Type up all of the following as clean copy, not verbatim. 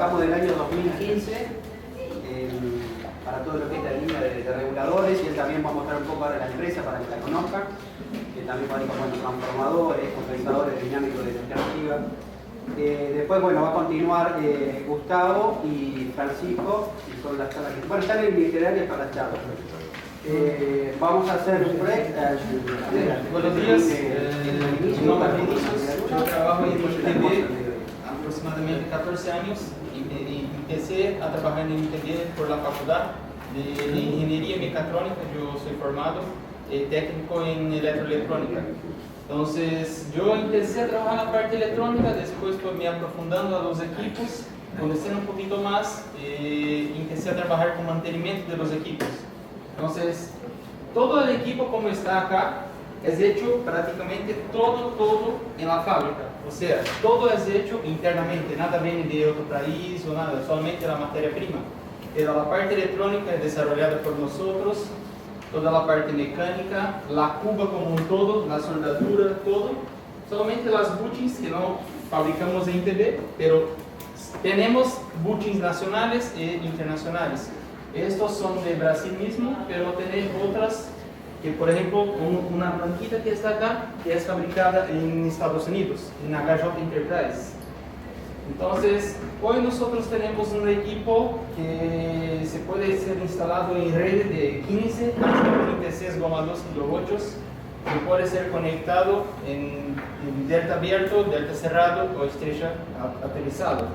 arrancamos del año 2015 para todo lo que es la línea de reguladores, y él también va a mostrar un poco ahora la empresa para que la conozcan, que también fabrica transformadores, compensadores dinámicos de energía activa. Después, bueno, va a continuar Gustavo y Francisco, y son las charlas que... Bueno, están en literarias para las charlas. Vamos a hacer un break. Buenos días, mi nombre es Vinicius, yo trabajo en ITB aproximadamente 14 años y empecé a trabajar en ITB por la facultad de Ingeniería Mecatrónica. Yo soy formado técnico en electroelectrónica. Entonces yo empecé a trabajar en la parte electrónica, después pues me aprofundando a los equipos, conociendo un poquito más, empecé a trabajar con mantenimiento de los equipos. Entonces, todo el equipo como está acá es hecho prácticamente todo en la fábrica. O sea, todo es hecho internamente, nada viene de otro país o nada, solamente la materia prima. Pero la parte electrónica es desarrollada por nosotros, toda la parte mecánica, la cuba como un todo, la soldadura, todo. Solamente las bushings que no fabricamos en ITB, pero tenemos bushings nacionales e internacionales. Estos son de Brasil mismo, pero tenéis otras que, por ejemplo, una blanquita que está acá, que es fabricada en Estados Unidos, en HJ Enterprise. Entonces, hoy nosotros tenemos un equipo que se puede ser instalado en redes de 15 hasta 36,2 kV, que puede ser conectado en delta abierto, delta cerrado o estrecha aterrizado.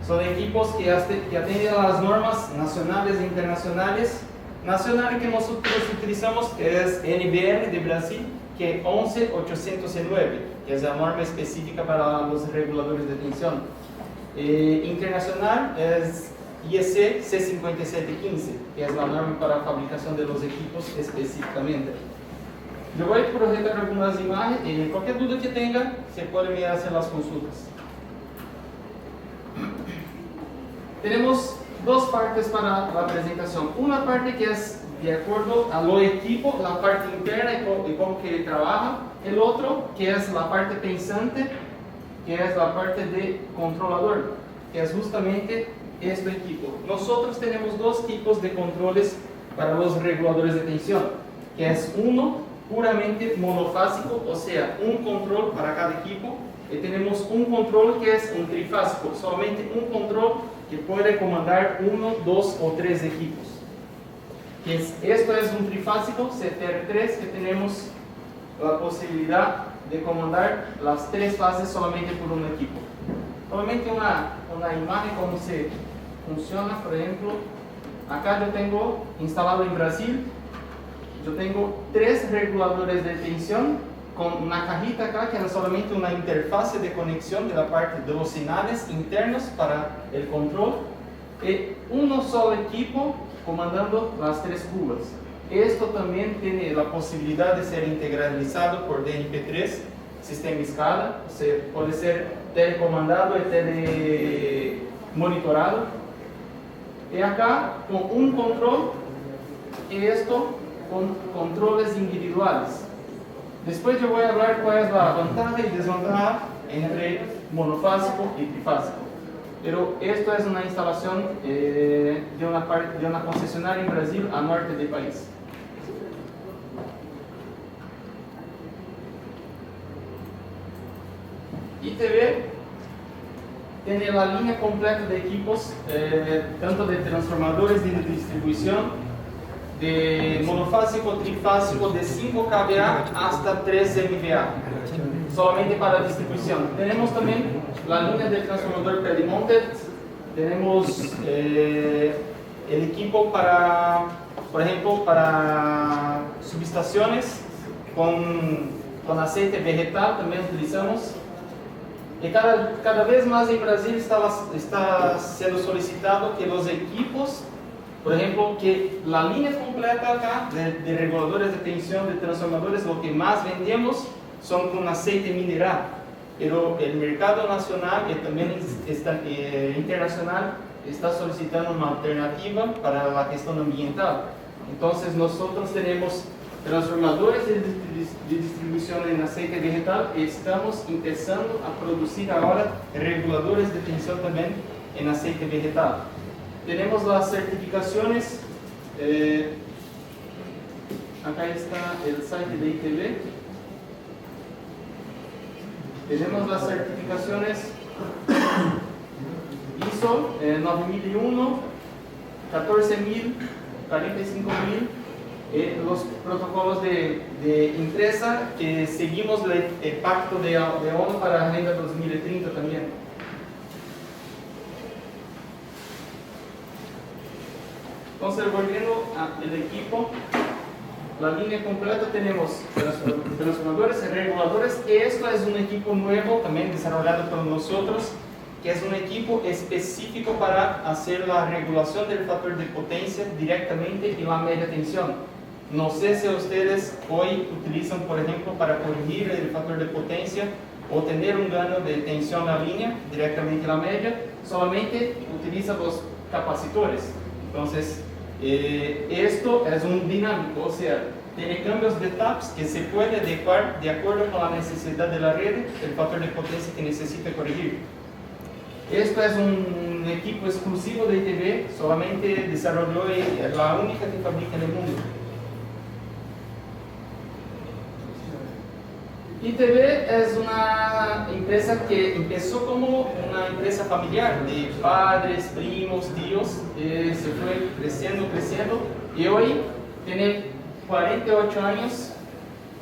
Son equipos que atienden a las normas nacionales e internacionales. Nacional que nosotros utilizamos, que es NBR de Brasil, que es 11809, que es la norma específica para los reguladores de tensión. Internacional es IEC C5715, que es la norma para la fabricación de los equipos específicamente. Yo voy a proyectar algunas imágenes, cualquier duda que tenga, se puede mirar hacer las consultas. Tenemos dos partes para la presentación. Una parte que es de acuerdo a lo equipo, la parte interna y cómo que trabaja. El otro que es la parte pensante, que es la parte de controlador, que es justamente este equipo. Nosotros tenemos dos tipos de controles para los reguladores de tensión, que es uno puramente monofásico, o sea, un control para cada equipo, y tenemos un control que es un trifásico, solamente un control que puede comandar uno, dos o tres equipos. Esto es un trifásico CTR3 que tenemos la posibilidad de comandar las tres fases solamente por un equipo. Solamente una imagen cómo se funciona. Por ejemplo, acá yo tengo instalado en Brasil, yo tengo tres reguladores de tensión con una cajita acá que es solamente una interfase de conexión de la parte de los sinales internos para el control, y uno solo equipo comandando las tres cubas. Esto también tiene la posibilidad de ser integralizado por DNP3, sistema escala, o sea, puede ser telecomandado y telemonitorado. Y acá con un control, y esto con controles individuales. Después yo voy a hablar cuál es la ventaja y desventaja entre monofásico y trifásico. Pero esto es una instalación de una concesionaria en Brasil, al norte del país. ITB tiene la línea completa de equipos, tanto de transformadores de distribución, de monofásico, trifásico, de 5 kVA hasta 3 MVA, solamente para distribución. Tenemos también la línea del transformador Pelimonted, tenemos el equipo para, por ejemplo, para subestaciones con aceite vegetal, también utilizamos. Y cada vez más en Brasil está siendo solicitado que los equipos, por ejemplo, que la línea completa acá de reguladores de tensión, de transformadores, lo que más vendemos son con aceite mineral. Pero el mercado nacional y también internacional está solicitando una alternativa para la gestión ambiental. Entonces nosotros tenemos transformadores de distribución en aceite vegetal y estamos empezando a producir ahora reguladores de tensión también en aceite vegetal. Tenemos las certificaciones, acá está el site de ITV. Tenemos las certificaciones ISO 9001, 14000, 45000, los protocolos de empresa que seguimos el pacto de ONU para la Agenda 2030 también. Entonces, volviendo al equipo, la línea completa tenemos transformadores y reguladores. Esto es un equipo nuevo, también desarrollado por nosotros, que es un equipo específico para hacer la regulación del factor de potencia directamente en la media tensión. No sé si ustedes hoy utilizan, por ejemplo, para corregir el factor de potencia o tener un gano de tensión en la línea directamente en la media, solamente utilizan los capacitores. Entonces, esto es un dinámico, o sea, tiene cambios de taps que se puede adecuar de acuerdo con la necesidad de la red, el factor de potencia que necesita corregir. Esto es un equipo exclusivo de ITV, solamente desarrolló la única que fabrica en el mundo. ITV es una empresa que empezó como una empresa familiar de padres, primos, tíos, se fue creciendo y hoy tiene 48 años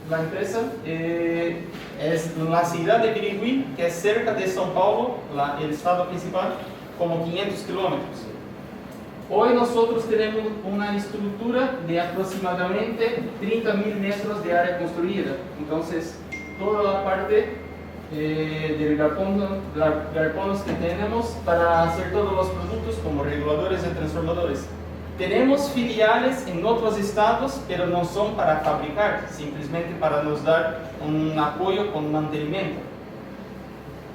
la empresa. Es la ciudad de Birigüí, que es cerca de São Paulo, el estado principal, como 500 kilómetros. Hoy nosotros tenemos una estructura de aproximadamente 30.000 metros de área construida. Entonces, toda la parte de galpones que tenemos para hacer todos los productos como reguladores y transformadores. Tenemos filiales en otros estados, pero no son para fabricar, simplemente para nos dar un apoyo con mantenimiento.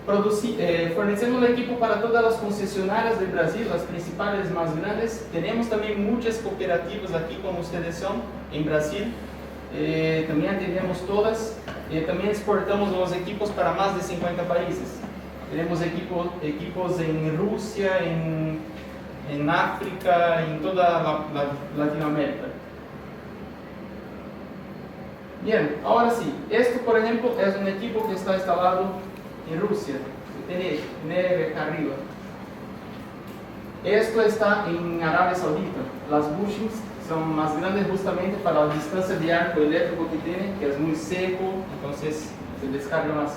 Fornecemos el equipo para todas las concesionarias de Brasil, las principales más grandes. Tenemos también muchas cooperativas aquí, como ustedes son, en Brasil. También atendemos todas. También exportamos los equipos para más de 50 países. Tenemos equipos en Rusia, en África, en toda Latinoamérica. Bien, ahora sí, esto por ejemplo es un equipo que está instalado en Rusia, tiene nieve acá arriba. Esto está en Arabia Saudita. Las bushings son más grandes justamente para la distancia de arco eléctrico que tiene, que es muy seco, entonces se descarga más.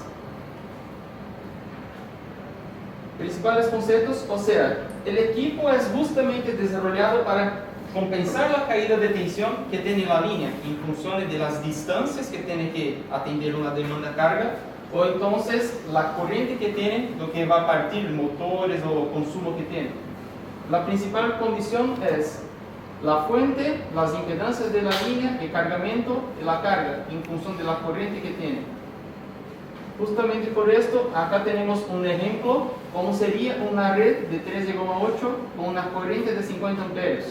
Principales conceptos, o sea, el equipo es justamente desarrollado para compensar la caída de tensión que tiene la línea en función de las distancias que tiene que atender una demanda carga, o entonces la corriente que tiene, lo que va a partir motores o consumo que tiene. La principal condición es la fuente, las impedancias de la línea, el cargamento y la carga en función de la corriente que tiene. Justamente por esto, acá tenemos un ejemplo, como sería una red de 13,8 con una corriente de 50 amperios,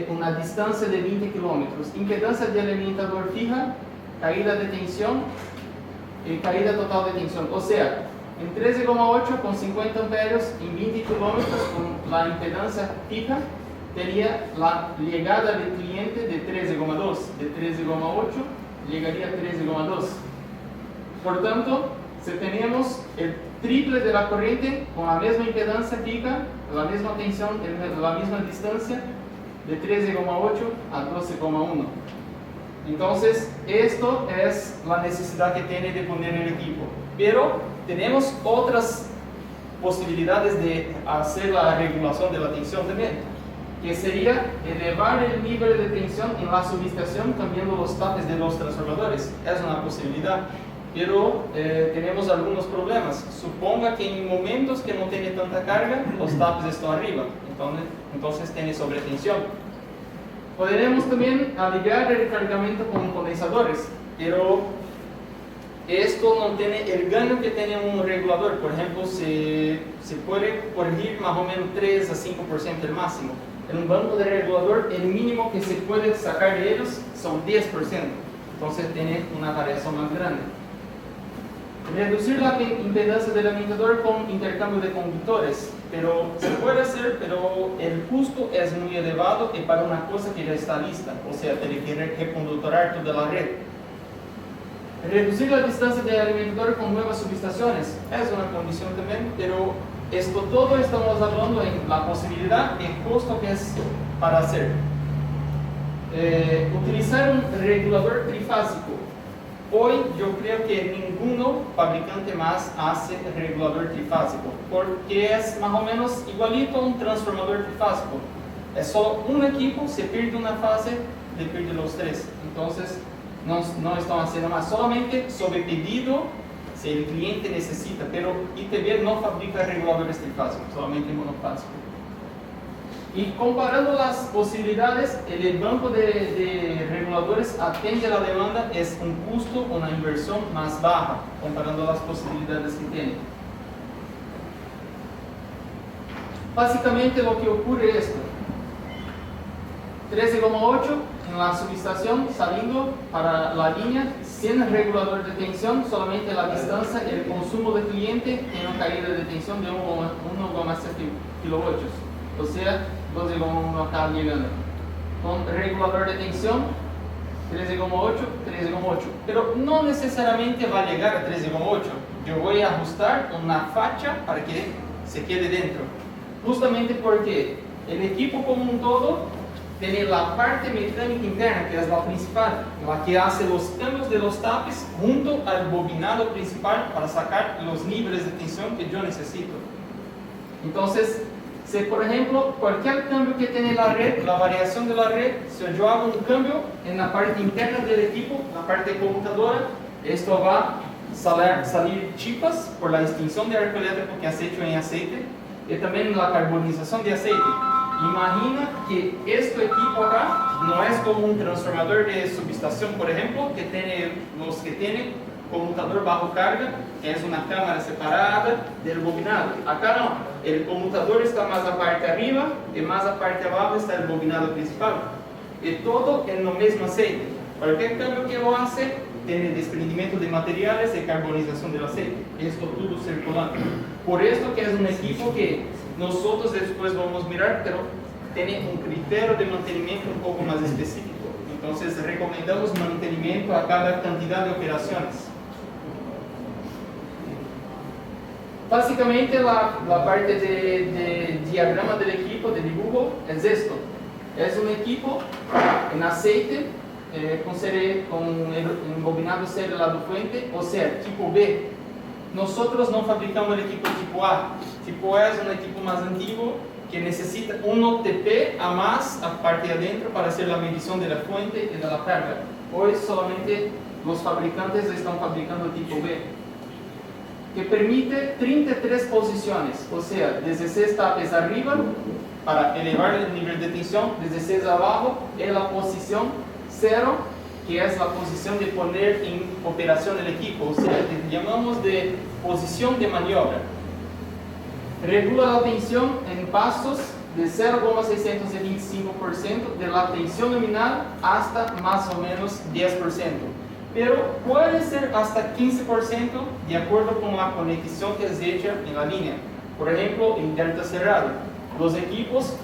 una distancia de 20 kilómetros, impedancia del alimentador fija, caída de tensión y caída total de tensión. O sea, en 13,8 con 50 amperios en 20 kilómetros con la impedancia fija, tenía la llegada del cliente de 13,2, de 13,8 llegaría a 13,2. Por tanto, si tenemos el triple de la corriente con la misma impedancia fija, la misma tensión, la misma distancia, de 13,8 a 12,1. Entonces, esto es la necesidad que tiene de poner el equipo. Pero tenemos otras posibilidades de hacer la regulación de la tensión también, que sería elevar el nivel de tensión en la subestación cambiando los tapes de los transformadores. Es una posibilidad, pero tenemos algunos problemas. Suponga que en momentos que no tiene tanta carga, los tapes están arriba, entonces tiene sobretensión. Podremos también aliviar el cargamento con condensadores, pero esto no tiene el gano que tiene un regulador. Por ejemplo, se puede corregir más o menos 3 a 5% el máximo. En un banco de regulador, el mínimo que se puede sacar de ellos son 10%. Entonces tiene una variación más grande. Reducir la impedancia del alimentador con intercambio de conductores. pero se puede hacer, pero el costo es muy elevado y para una cosa que ya está lista, o sea, tiene que reconductorar toda la red. Reducir la distancia de alimentador con nuevas subestaciones es una condición también, pero todo estamos hablando en la posibilidad y costo que es para hacer. Utilizar un regulador trifásico. Hoy yo creo que ninguno fabricante más hace regulador trifásico, porque es más o menos igualito a un transformador trifásico. Es solo un equipo, se pierde una fase, le pierde los tres. Entonces no están haciendo más, solamente sobre pedido si el cliente necesita, pero ITB no fabrica reguladores trifásicos, solamente monofásico. Y comparando las posibilidades, el banco de reguladores atiende a la demanda, es un costo, una inversión más baja, comparando las posibilidades que tiene. Básicamente lo que ocurre es esto: 13,8 en la subestación saliendo para la línea, sin regulador de tensión, solamente la distancia, el consumo del cliente tiene una caída de tensión de 1,7 kilovoltios, o sea, 12,1 acá llegando. Con regulador de tensión, 13,8, 13,8. Pero no necesariamente va a llegar a 13,8. Yo voy a ajustar una facha para que se quede dentro. Justamente porque el equipo como un todo tiene la parte mecánica interna, que es la principal, la que hace los cambios de los tapes junto al bobinado principal para sacar los niveles de tensión que yo necesito. Entonces, si por ejemplo cualquier cambio que tiene la red, la variación de la red, si yo hago un cambio en la parte interna del equipo, la parte computadora, esto va a salir chispas por la extinción de arco eléctrico que has hecho en aceite y también la carbonización de aceite. Imagina que este equipo acá no es como un transformador de subestación, por ejemplo, que tiene los que tienen conmutador bajo carga, que es una cámara separada del bobinado. Acá no, el conmutador está más a parte arriba y más a parte abajo está el bobinado principal. Y todo en el mismo aceite. Cualquier cambio que lo hace, tiene desprendimiento de materiales y carbonización del aceite. Esto todo circulando. Por esto que es un equipo que nosotros después vamos a mirar, pero tiene un criterio de mantenimiento un poco más específico. Entonces recomendamos mantenimiento a cada cantidad de operaciones. Básicamente la parte de diagrama del equipo, de dibujo, es esto. Es un equipo en aceite con embobinado serie lado fuente, o sea, tipo B. Nosotros no fabricamos el equipo tipo A. Tipo A es un equipo más antiguo que necesita un OTP a más a parte de adentro para hacer la medición de la fuente y de la carga. Hoy solamente los fabricantes están fabricando tipo B, que permite 33 posiciones, o sea, 16 tapes arriba para elevar el nivel de tensión, 16 abajo en la posición 0, que es la posición de poner en operación el equipo, o sea, que llamamos de posición de maniobra. Regula la tensión en pasos de 0,625% de la tensión nominal hasta más o menos 10%. Pero puede ser hasta 15% de acuerdo con la conexión que es hecha en la línea. Por ejemplo, en delta cerrado, los equipos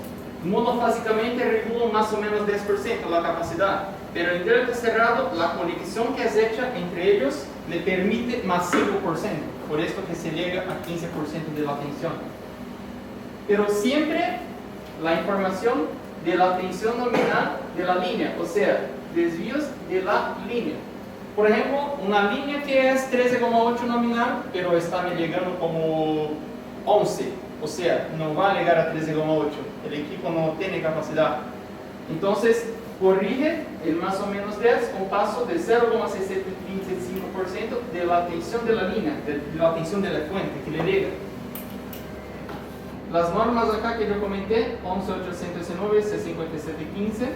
monofásicamente regulan más o menos 10% la capacidad, pero en delta cerrado la conexión que es hecha entre ellos le permite más 5%, por esto que se llega a 15% de la tensión. Pero siempre la información de la tensión nominal de la línea, o sea, desvíos de la línea. Por ejemplo, una línea que es 13,8 nominal, pero está llegando como 11, o sea, no va a llegar a 13,8, el equipo no tiene capacidad. Entonces, corrige el más o menos 10 con paso de 0,625% de la tensión de la línea, de la tensión de la fuente que le llega. Las normas acá que yo comenté, 11809, C5715.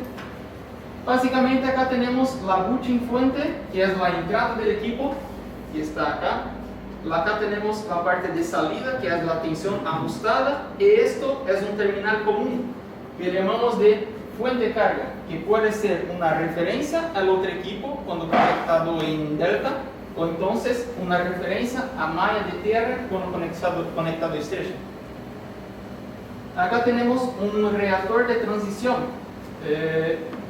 Básicamente acá tenemos la bushing fuente, que es la entrada del equipo, que está acá. Acá tenemos la parte de salida, que es la tensión ajustada, y esto es un terminal común, que llamamos de fuente de carga, que puede ser una referencia al otro equipo cuando conectado en delta, o entonces una referencia a malla de tierra cuando conectado estrecha. acá tenemos un reactor de transición.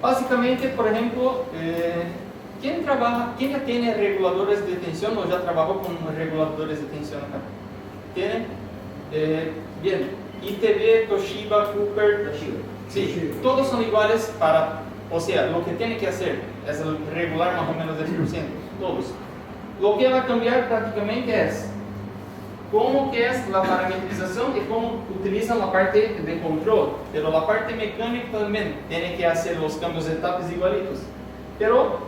Básicamente, por ejemplo, ¿quién ya tiene reguladores de tensión o ya trabajó con reguladores de tensión acá? ¿Tienen? Bien, ITB, Toshiba, Cooper, sí, todos son iguales para, o sea, lo que tiene que hacer es regular más o menos 10%, todos. Lo que va a cambiar prácticamente es cómo que es la parametrización y cómo utilizan la parte de control, pero la parte mecánica también tiene que hacer los cambios de etapas igualitos. Pero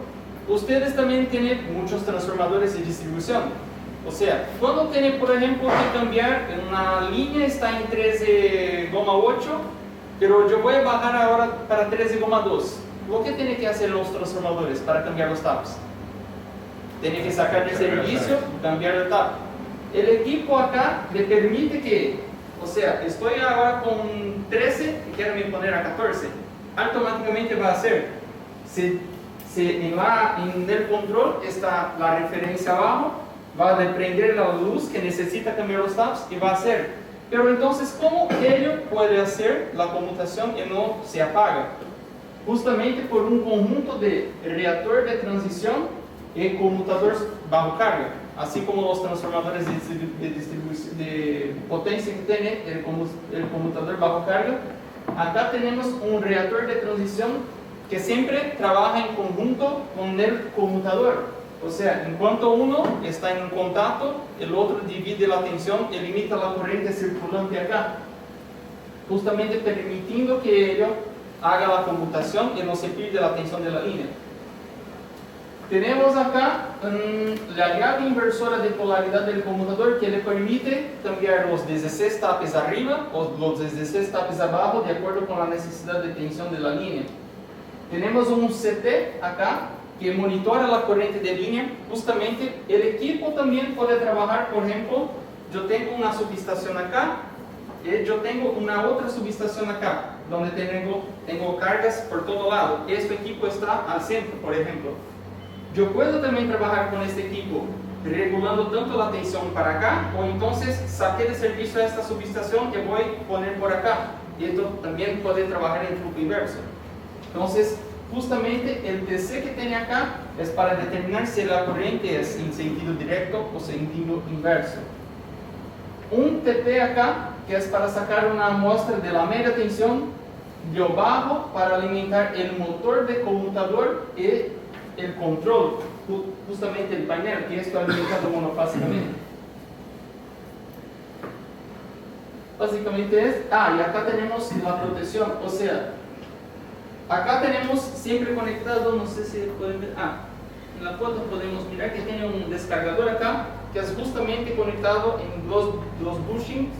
ustedes también tienen muchos transformadores de distribución. O sea, cuando tienen, por ejemplo, que cambiar una línea, está en 13,8, pero yo voy a bajar ahora para 13,2. Lo que tienen que hacer los transformadores para cambiar los taps? Tienen que sacar de servicio, cambiar el tap. El equipo acá le permite que, o sea, estoy ahora con 13 y quiero me poner a 14. Automáticamente va a hacer. En el control está la referencia abajo, va a prender la luz que necesita cambiar los taps y va a hacer. Pero entonces, ¿cómo ello puede hacer la conmutación y no se apaga? Justamente por un conjunto de reactor de transición y conmutador bajo carga, así como los transformadores de potencia que tiene el conmutador bajo carga. Acá tenemos un reactor de transición que siempre trabaja en conjunto con el conmutador. O sea, en cuanto uno está en contacto, el otro divide la tensión y limita la corriente circulante acá, justamente permitiendo que ello haga la conmutación y no se pierde la tensión de la línea. Tenemos acá la llave inversora de polaridad del conmutador que le permite cambiar los 16 tapes arriba o los 16 tapes abajo de acuerdo con la necesidad de tensión de la línea. Tenemos un CT acá que monitora la corriente de línea. Justamente el equipo también puede trabajar, por ejemplo, yo tengo una subestación acá y yo tengo una otra subestación acá donde tengo cargas por todo lado. Este equipo está al centro, por ejemplo. Yo puedo también trabajar con este equipo regulando tanto la tensión para acá, o entonces saqué de servicio a esta subestación y voy a poner por acá, y esto también puede trabajar en flujo inverso. Entonces, justamente el TC que tiene acá es para determinar si la corriente es en sentido directo o sentido inverso. Un TP acá, que es para sacar una muestra de la media tensión, yo bajo para alimentar el motor de conmutador y el control, justamente el panel, que esto alimentado monofásicamente. Básicamente es, y acá tenemos la protección, o sea, acá tenemos siempre conectado, no sé si pueden ver, en la foto podemos mirar que tiene un descargador acá, que es justamente conectado en los bushings,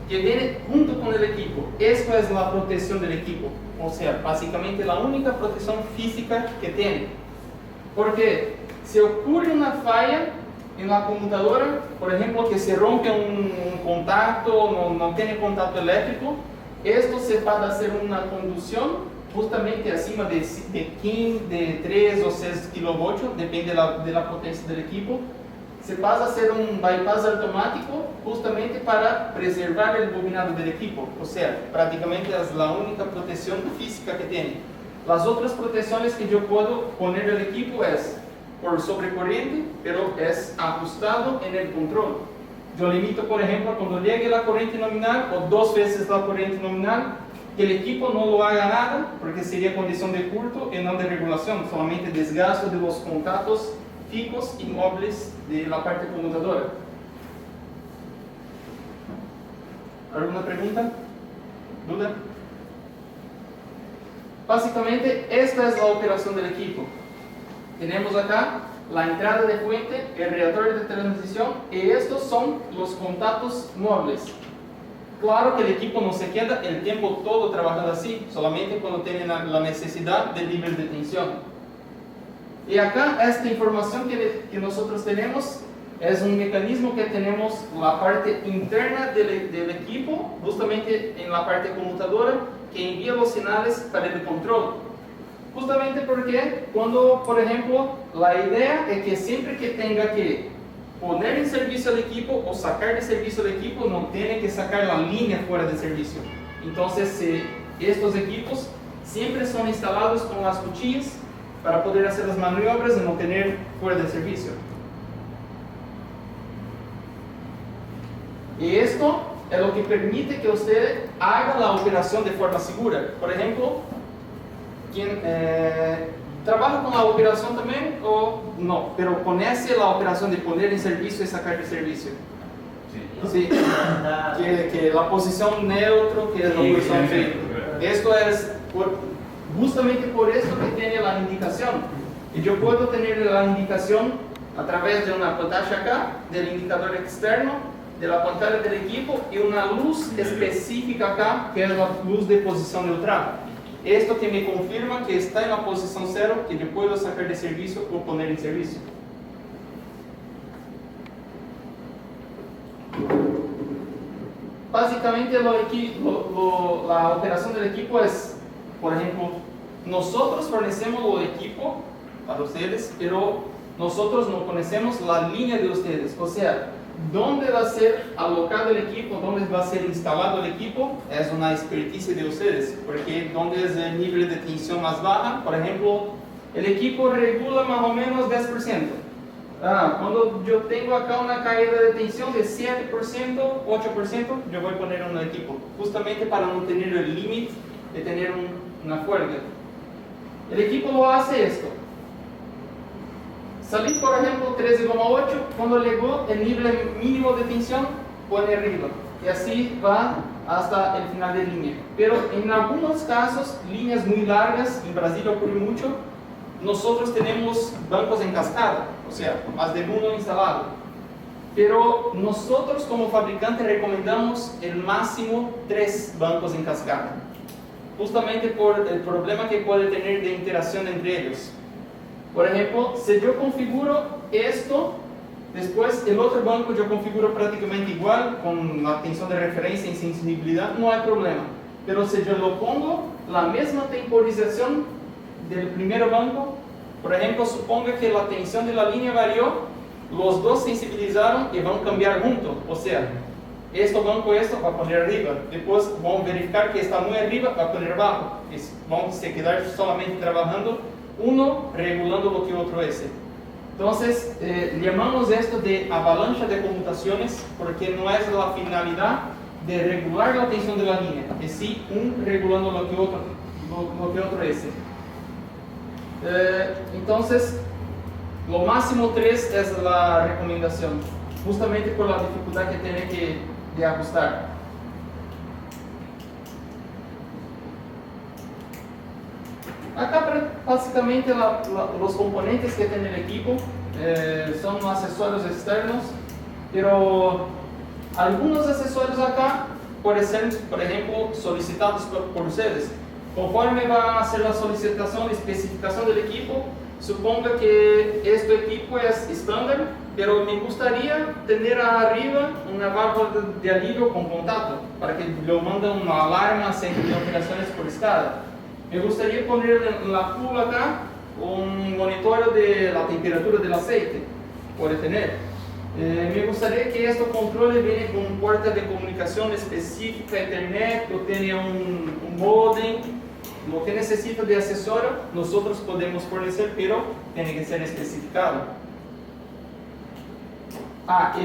que viene junto con el equipo. Esto es la protección del equipo, o sea, básicamente la única protección física que tiene. Porque si ocurre una falla en la computadora, por ejemplo, que se rompe un contacto, no tiene contacto eléctrico, esto se puede hacer una conducción justamente acima de 3 o 6 kV, depende de la potencia del equipo. Se pasa a hacer un bypass automático justamente para preservar el bobinado del equipo. O sea, prácticamente es la única protección física que tiene. Las otras protecciones que yo puedo poner al equipo es por sobrecorriente, pero es ajustado en el control. Yo limito, por ejemplo, cuando llegue la corriente nominal o 2 veces la corriente nominal, que el equipo no lo haga nada, porque sería condición de curto y no de regulación, solamente desgaste de los contactos fijos y móviles de la parte conmutadora. ¿Alguna pregunta? ¿Duda? Básicamente, esta es la operación del equipo. Tenemos acá la entrada de fuente, el reactor de transición, y estos son los contactos móviles. Claro que el equipo no se queda el tiempo todo trabajando así, solamente cuando tiene la necesidad del nivel de tensión. Y acá, esta información que nosotros tenemos es un mecanismo que tenemos la parte interna del equipo, justamente en la parte conmutadora, que envía los señales para el control. Justamente porque cuando, por ejemplo, la idea es que siempre que tenga que poner en servicio el equipo o sacar de servicio el equipo, no tiene que sacar la línea fuera de servicio. Entonces, estos equipos siempre son instalados con las cuchillas para poder hacer las maniobras y no tener fuera de servicio. Y esto es lo que permite que usted haga la operación de forma segura. Por ejemplo, quien trabaja con la operación también o no, pero conoce la operación de poner en servicio y sacar de servicio. Sí, que la posición neutro, que es la posición fija. Esto es justamente por eso que tiene la indicación. Y yo puedo tener la indicación a través de una pantalla acá, del indicador externo, de la pantalla del equipo y una luz específica acá, que es la luz de posición neutral. Esto que me confirma que está en la posición 0, que yo puedo sacar de servicio o poner en servicio. Básicamente la operación del equipo es, por ejemplo, nosotros fornecemos el equipo para ustedes, pero nosotros no conocemos la línea de ustedes, o sea, dónde va a ser alocado el equipo, dónde va a ser instalado el equipo, es una experticia de ustedes, porque dónde es el nivel de tensión más baja, por ejemplo, el equipo regula más o menos 10%. Cuando yo tengo acá una caída de tensión de 7%, 8%, yo voy a poner un equipo, justamente para no tener el límite de tener una fuerza. El equipo lo hace esto. Salir, por ejemplo, 13,8, cuando llegó el nivel mínimo de tensión, pone arriba. Y así va hasta el final de línea. Pero en algunos casos, líneas muy largas, en Brasil ocurre mucho, nosotros tenemos bancos en cascada, o sea, más de uno instalado. Pero nosotros como fabricante recomendamos el máximo 3 bancos en cascada, justamente por el problema que puede tener de interacción entre ellos. Por ejemplo, si yo configuro esto, después el otro banco yo configuro prácticamente igual, con la tensión de referencia y sensibilidad, no hay problema. Pero si yo lo pongo, la misma temporización del primer banco, por ejemplo, suponga que la tensión de la línea varió, los dos sensibilizaron y van a cambiar juntos, o sea, esto va a poner arriba, después vamos a verificar que está muy arriba, va a poner abajo, vamos a quedar solamente trabajando uno regulando lo que otro es. Entonces, llamamos esto de avalancha de conmutaciones, porque no es la finalidad de regular la tensión de la línea, es sí regulando lo que otro es. Entonces, lo máximo 3 es la recomendación, justamente por la dificultad que tiene de ajustar. Acá básicamente los componentes que tiene el equipo son accesorios externos, pero algunos accesorios acá pueden ser, por ejemplo, solicitados por ustedes. Conforme va a hacer la solicitación de especificación del equipo, suponga que este equipo es estándar, pero me gustaría tener arriba una válvula de alivio con contacto, para que lo mande una alarma centro de operaciones por escala. Me gustaría poner en la cuba acá un monitoreo de la temperatura del aceite, puede tener. Me gustaría que este control viene con puerta de comunicación específica, internet, o tenga un modem. Lo que necesita de accesorio, nosotros podemos fornecer, pero tiene que ser especificado.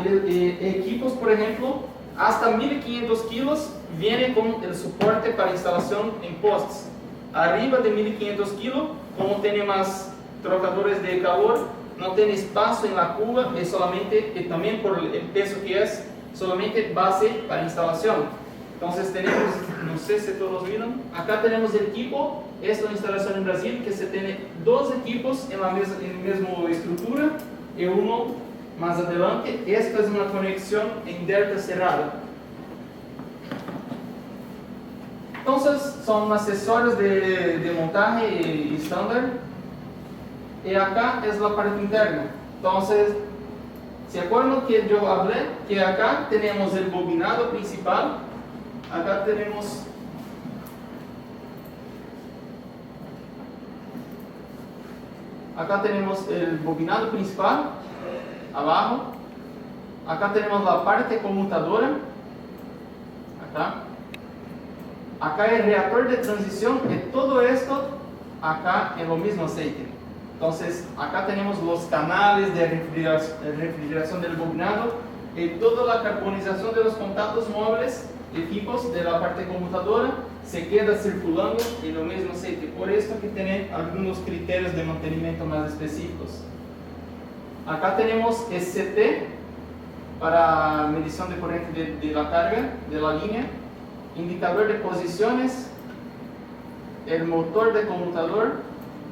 Equipos, por ejemplo, hasta 1500 kilos viene con el soporte para instalación en postes. Arriba de 1500 kilos, como tiene más trocadores de calor, no tiene espacio en la cuba, es solamente, y también por el peso que es, solamente base para instalación. Entonces tenemos, no sé si todos vieron, acá tenemos el equipo, es la instalación en Brasil, que se tiene 2 equipos en la misma estructura y uno más adelante. Esta es una conexión en delta cerrada. Entonces son accesorios de montaje y estándar. Y acá es la parte interna. Entonces, ¿se acuerdan que yo hablé? Que acá tenemos el bobinado principal. Acá tenemos el bobinado principal, abajo. Acá tenemos la parte conmutadora, acá. Acá el reactor de transición y todo esto acá en lo mismo aceite. Entonces acá tenemos los canales de refrigeración del bobinado y toda la carbonización de los contactos móviles equipos de la parte conmutadora se queda circulando en lo mismo aceite. Por esto que tienen algunos criterios de mantenimiento más específicos. Acá tenemos SCT para medición de corriente de la carga de la línea, indicador de posiciones, el motor de conmutador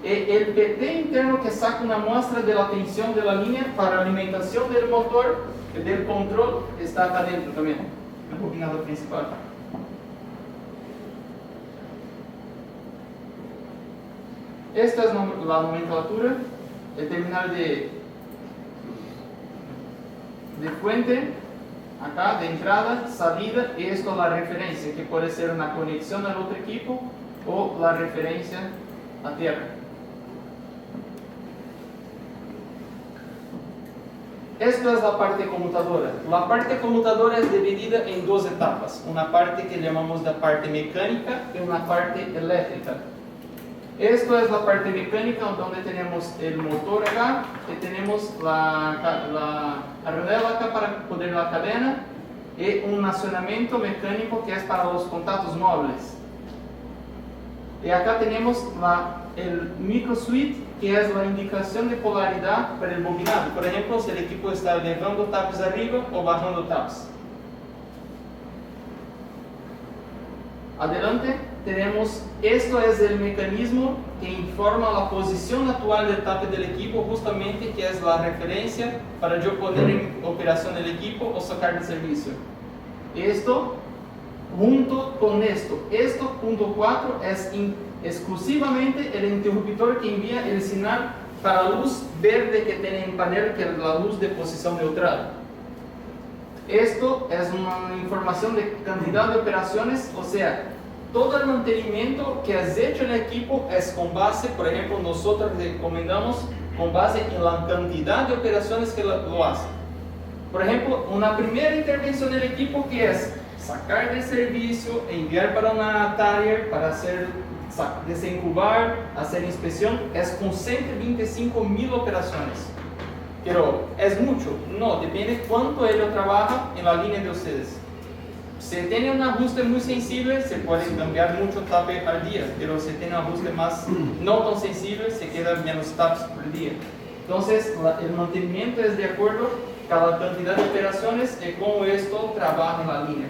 y el PT interno que saca una muestra de la tensión de la línea para alimentación del motor y del control está acá dentro también, el bobinado principal. Esta es la nomenclatura, el terminal de fuente, acá de entrada, salida, y esto es la referencia, que puede ser una conexión al otro equipo o la referencia a tierra. Esto es la parte conmutadora. La parte conmutadora es dividida en dos etapas, una parte que llamamos la parte mecánica y una parte eléctrica. Esto es la parte mecánica donde tenemos el motor acá y tenemos la arregla acá para poner la cadena y un accionamiento mecánico que es para los contactos móviles. Y acá tenemos el micro switch que es la indicación de polaridad para el bobinado. Por ejemplo, si el equipo está elevando taps arriba o bajando taps. Adelante tenemos, esto es el mecanismo que informa la posición actual del tape del equipo, justamente que es la referencia para yo poner en operación el equipo o sacar de servicio. Esto junto con esto, punto 4 es exclusivamente el interruptor que envía el señal para la luz verde que tiene en panel, que es la luz de posición neutral. Esto es una información de cantidad de operaciones, o sea, todo el mantenimiento que has hecho en el equipo es con base, por ejemplo, nosotros recomendamos con base en la cantidad de operaciones que lo hace. Por ejemplo, una primera intervención del equipo que es sacar de servicio, enviar para una tarea para hacer desencubar, hacer inspección, es con 125.000 operaciones. Pero es mucho, no, depende cuánto ello trabaja en la línea de ustedes. Si tiene un ajuste muy sensible, se puede cambiar mucho tape al día, pero si tiene un ajuste más no tan sensible, se quedan menos taps por día. Entonces, el mantenimiento es de acuerdo a la cantidad de operaciones y cómo esto trabaja en la línea.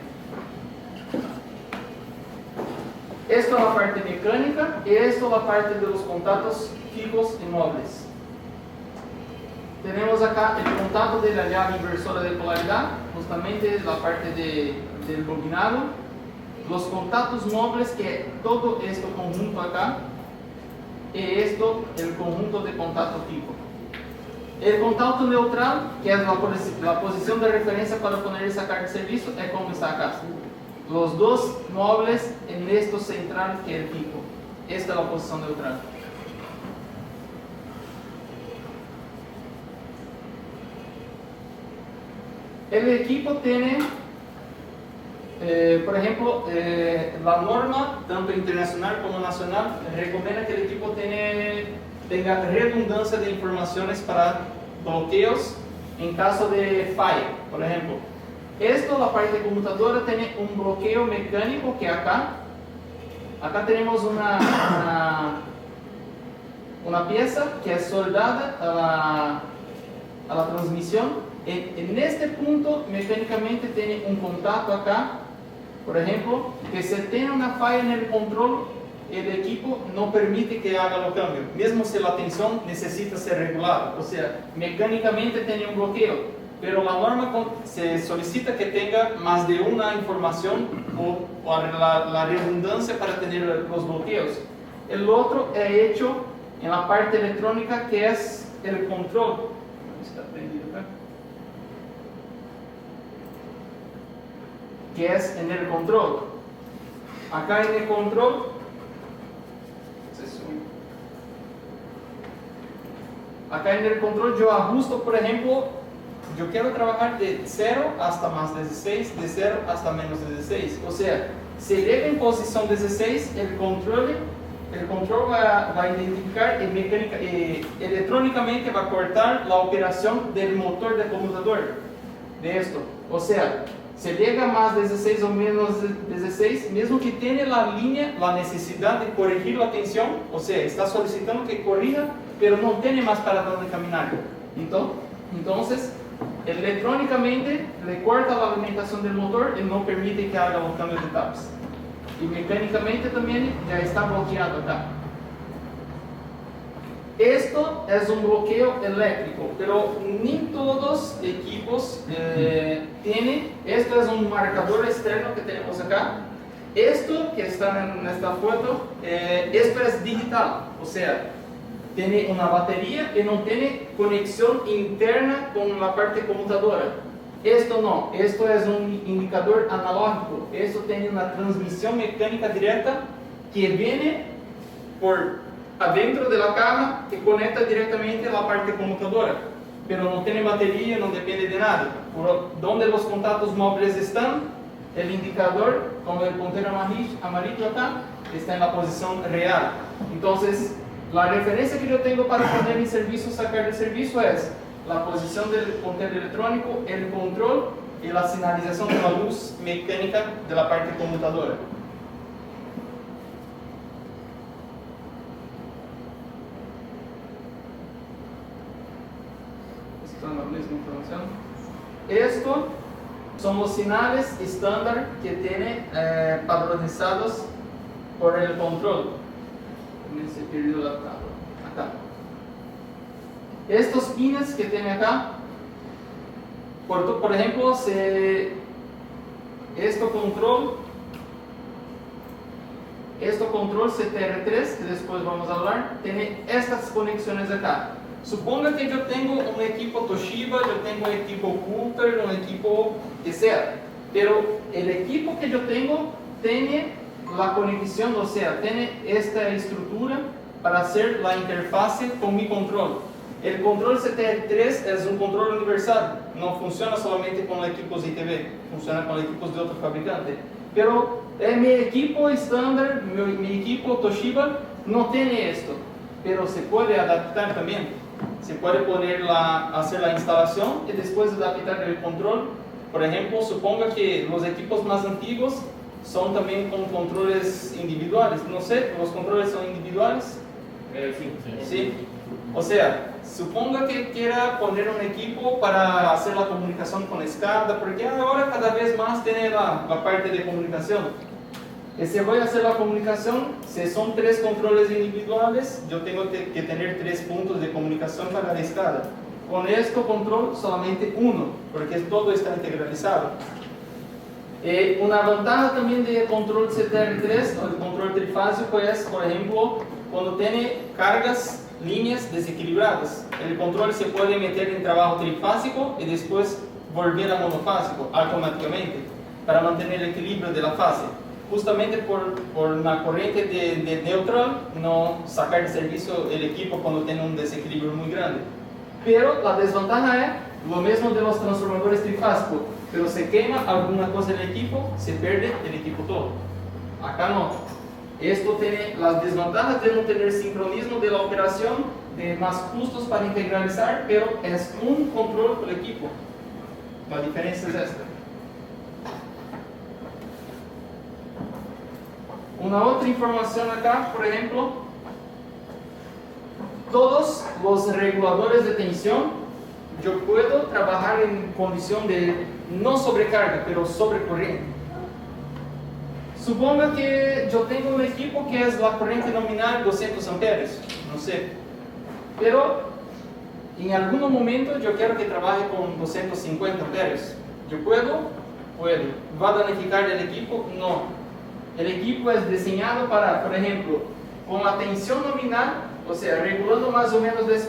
Esto es la parte mecánica y esto es la parte de los contactos fijos y móviles. Tenemos acá el contacto de la llave inversora de polaridad, justamente la parte del bobinado. Los contactos móviles, que todo esto conjunto acá, y esto el conjunto de contacto fijo. El contacto neutral, que es la posición de referencia para poner y sacar de servicio, es como está acá. Los dos móviles en esto central que es el fijo. Esta es la posición neutral. El equipo tiene, por ejemplo, la norma, tanto internacional como nacional, recomienda que el equipo tenga redundancia de informaciones para bloqueos en caso de falla. Por ejemplo, esto, la parte conmutadora, tiene un bloqueo mecánico que acá tenemos una pieza que es soldada a la transmisión. En este punto mecánicamente tiene un contacto acá, por ejemplo, que si tiene una falla en el control, el equipo no permite que haga los cambios, mismo si la tensión necesita ser regulada, o sea, mecánicamente tiene un bloqueo, pero la norma se solicita que tenga más de una información o la redundancia para tener los bloqueos. El otro es hecho en la parte electrónica, que es el control. Está prendido acá. Que es en el control. Acá en el control yo ajusto, por ejemplo, yo quiero trabajar de 0 hasta más 16, de 0 hasta menos 16. O sea, se llega en posición 16, el control va a identificar electrónicamente, va a cortar la operación del motor del conmutador de esto. O sea, se llega más 16 o menos 16, mesmo que tenha la línea la necesidad de corregir la tensión, o sea, está solicitando que corrija, pero no tiene más para dónde caminar. Entonces, electrónicamente le corta la alimentación del motor y no permite que haga los cambios de etapas. Y mecánicamente también ya está bloqueado acá. Esto es un bloqueo eléctrico, pero ni todos los equipos tienen. Esto es un marcador externo que tenemos acá. Esto que está en esta foto, esto es digital, o sea, tiene una batería y no tiene conexión interna con la parte conmutadora. Esto no, esto es un indicador analógico. Esto tiene una transmisión mecánica directa que viene por adentro de la caja que conecta directamente a la parte conmutadora, pero no tiene batería, no depende de nada. Por donde los contactos móviles están, el indicador, como el puntero amarillo acá, está en la posición real. Entonces, la referencia que yo tengo para poner en servicio, sacar de servicio es la posición del puntero electrónico, el control y la señalización de la luz mecánica de la parte conmutadora. Esto es la misma información. Esto son los señales estándar que tiene padronizados por el control. Se perdió la tabla. Acá. Estos pines que tiene acá, por ejemplo, esto control CTR3, que después vamos a hablar, tiene estas conexiones acá. Suponga que yo tengo un equipo Toshiba, yo tengo un equipo Coulter, un equipo que sea, pero el equipo que yo tengo tiene la conexión, o sea, tiene esta estructura para hacer la interfase con mi control. El control CTR3 es un control universal, no funciona solamente con equipos ITV, funciona con equipos de otro fabricante. Pero mi equipo estándar, mi equipo Toshiba no tiene esto, pero se puede adaptar también. Se puede hacer la instalación y después adaptar el control. Por ejemplo, suponga que los equipos más antiguos son también con controles individuales. No sé, ¿los controles son individuales? Sí. O sea, suponga que quiera poner un equipo para hacer la comunicación con SCADA, porque ahora cada vez más tiene la parte de comunicación. Y si voy a hacer la comunicación, si son 3 controles individuales, yo tengo que tener 3 puntos de comunicación para la SCADA. Con este control solamente uno, porque todo está integralizado. Una ventaja también de control CTR3 o el control trifásico es, por ejemplo, cuando tiene cargas, líneas desequilibradas. El control se puede meter en trabajo trifásico y después volver a monofásico automáticamente para mantener el equilibrio de la fase. Justamente por una corriente de neutral, no sacar de servicio el equipo cuando tiene un desequilibrio muy grande. Pero la desventaja es lo mismo de los transformadores trifásicos, pero se quema alguna cosa en el equipo, se pierde el equipo todo. Acá no. Esto tiene las desventajas de no tener sincronismo de la operación, de más costos para integralizar, pero es un control por equipo. La diferencia es esta. Una otra información acá, por ejemplo, todos los reguladores de tensión, yo puedo trabajar en condición de no sobrecarga, pero sobrecorriente. Suponga que yo tengo un equipo que es la corriente nominal 200 amperes, no sé, pero en algún momento yo quiero que trabaje con 250 amperes. ¿Yo puedo? Puedo. ¿Va a danificar el equipo? No. El equipo es diseñado para, por ejemplo, con la tensión nominal, o sea, regulando más o menos 10%,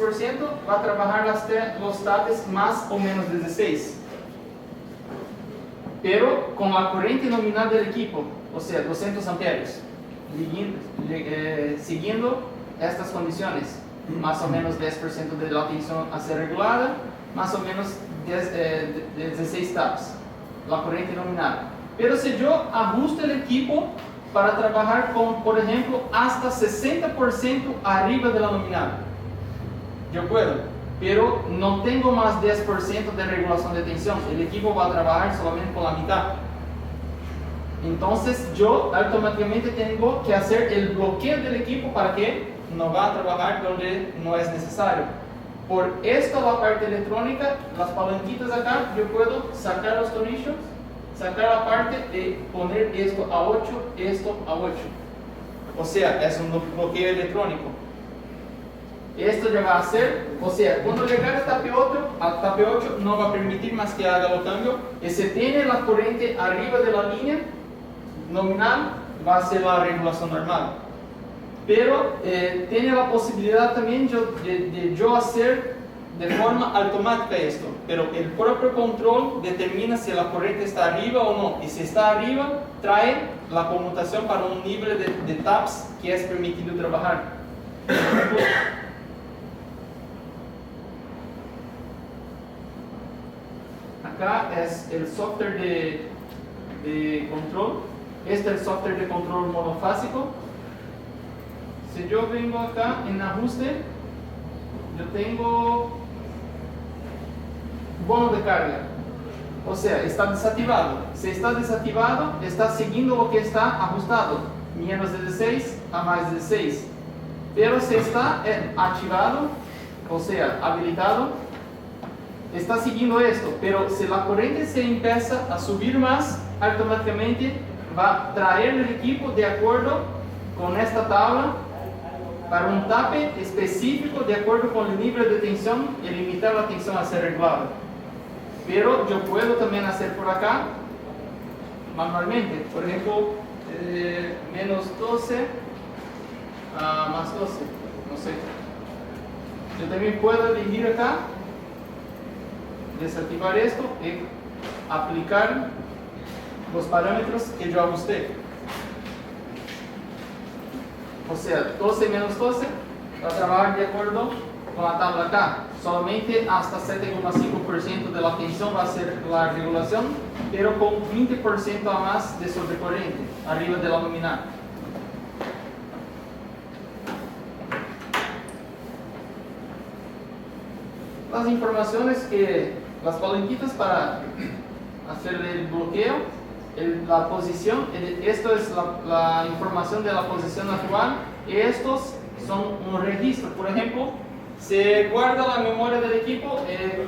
va a trabajar los tates más o menos 16. Pero con la corriente nominal del equipo, o sea, 200 amperes, siguiendo estas condiciones, más o menos 10% de la tensión a ser regulada, más o menos 16 taps, la corriente nominal. Pero si yo ajusto el equipo para trabajar con, por ejemplo, hasta 60% arriba de la nominal, yo puedo, pero no tengo más 10% de regulación de tensión. El equipo va a trabajar solamente con la mitad. Entonces yo automáticamente tengo que hacer el bloqueo del equipo para que no va a trabajar donde no es necesario. Por esto la parte electrónica, las palanquitas acá, yo puedo sacar los tornillos, sacar la parte de poner esto a 8, esto a 8. O sea, es un bloqueo electrónico. Esto ya va a ser, o sea, cuando llegar al tape 8 no va a permitir más que haga los cambios. Y si tiene la corriente arriba de la línea nominal, va a ser la regulación normal. Pero tiene la posibilidad también de yo hacer de forma automática esto, pero el propio control determina si la corriente está arriba o no, y si está arriba trae la conmutación para un nivel de taps que es permitido trabajar. Acá es el software de control. Este es el software de control monofásico. Si yo vengo acá en ajuste, yo tengo bono de carga. O sea, está desactivado. Si está desactivado, está siguiendo lo que está ajustado. Menos de 16 a más de 16. Pero si está activado, o sea, habilitado, está siguiendo esto. Pero si la corriente se empieza a subir más, automáticamente va a traer el equipo de acuerdo con esta tabla para un tape específico de acuerdo con el nivel de tensión y limitar la tensión a ser regulada. Pero yo puedo también hacer por acá manualmente, por ejemplo, menos 12 a más 12, no sé. Yo también puedo elegir acá, desactivar esto y aplicar los parámetros que yo ajusté. O sea, 12 menos 12 va a trabajar de acuerdo con la tabla acá. Solamente hasta 7,5% de la tensión va a ser la regulación, pero con 20% a más de sobrecorriente, arriba de la nominal. Las informaciones que, las palanquitas para hacer el bloqueo, la posición, esto es la información de la posición actual, y estos son un registro. Por ejemplo, se guarda la memoria del equipo,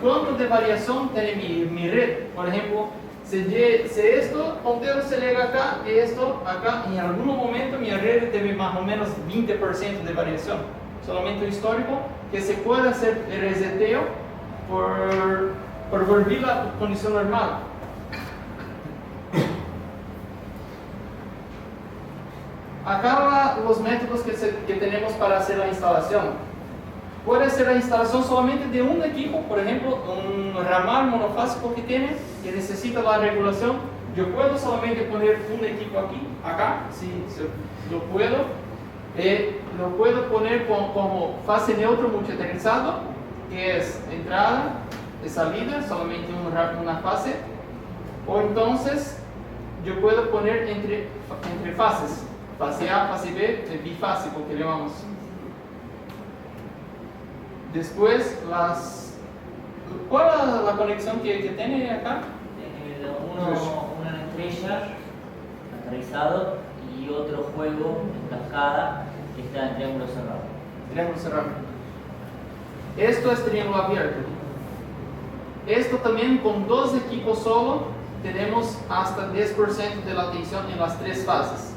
cuánto de variación tiene mi red. Por ejemplo, si esto puntero se llega acá y esto acá, en algún momento mi red tiene más o menos 20% de variación. Solamente histórico, que se puede hacer el reseteo por volver a la condición normal. Acá los métodos que tenemos para hacer la instalación. Puede ser la instalación solamente de un equipo, por ejemplo, un ramal monofásico que tiene, que necesita la regulación. Yo puedo solamente poner un equipo aquí, acá, sí, lo puedo. Lo puedo poner como fase neutro multiaterrizado, que es entrada y salida, solamente una fase. O entonces, yo puedo poner entre fases. Fase A, fase B, bifásico que llamamos. Después, ¿cuál es la conexión que tiene acá? Uno en estrella, aterrizado, y otro juego en cascada que está en triángulo cerrado. Triángulo cerrado. Esto es triángulo abierto. Esto también con dos equipos solo tenemos hasta 10% de la tensión en las tres fases.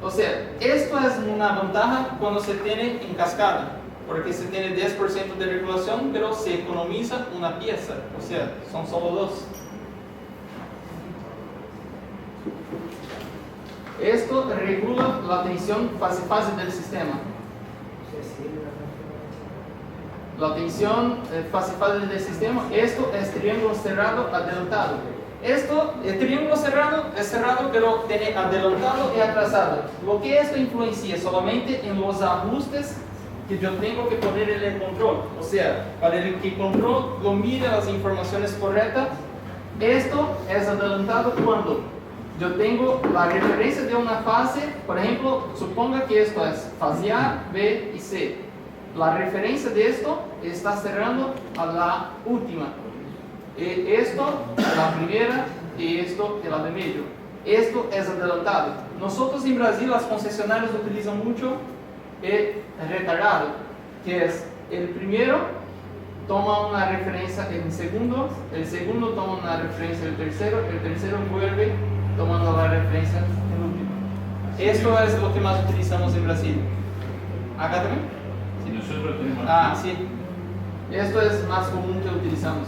O sea, esto es una ventaja cuando se tiene en cascada, porque se tiene 10% de regulación, pero se economiza una pieza, o sea, son solo dos. Esto regula la tensión fase del sistema. La tensión fase del sistema, esto es triángulo cerrado adelantado. Esto, el triángulo cerrado es cerrado, pero tiene adelantado y atrasado. Lo que esto influencia solamente en los ajustes que yo tengo que poner en el control. O sea, para que el control lo mire las informaciones correctas. Esto es adelantado cuando yo tengo la referencia de una fase, por ejemplo, suponga que esto es fase A, B y C. La referencia de esto está cerrando a la última. Esto, la primera, y esto, la de medio. Esto es adelantado. Nosotros en Brasil, las concesionarias utilizan mucho el retardado, que es el primero toma una referencia el segundo toma una referencia el tercero vuelve tomando la referencia el último. Esto es lo que más utilizamos en Brasil. ¿Acá también? Si nosotros tenemos... Sí. Esto es más común que utilizamos.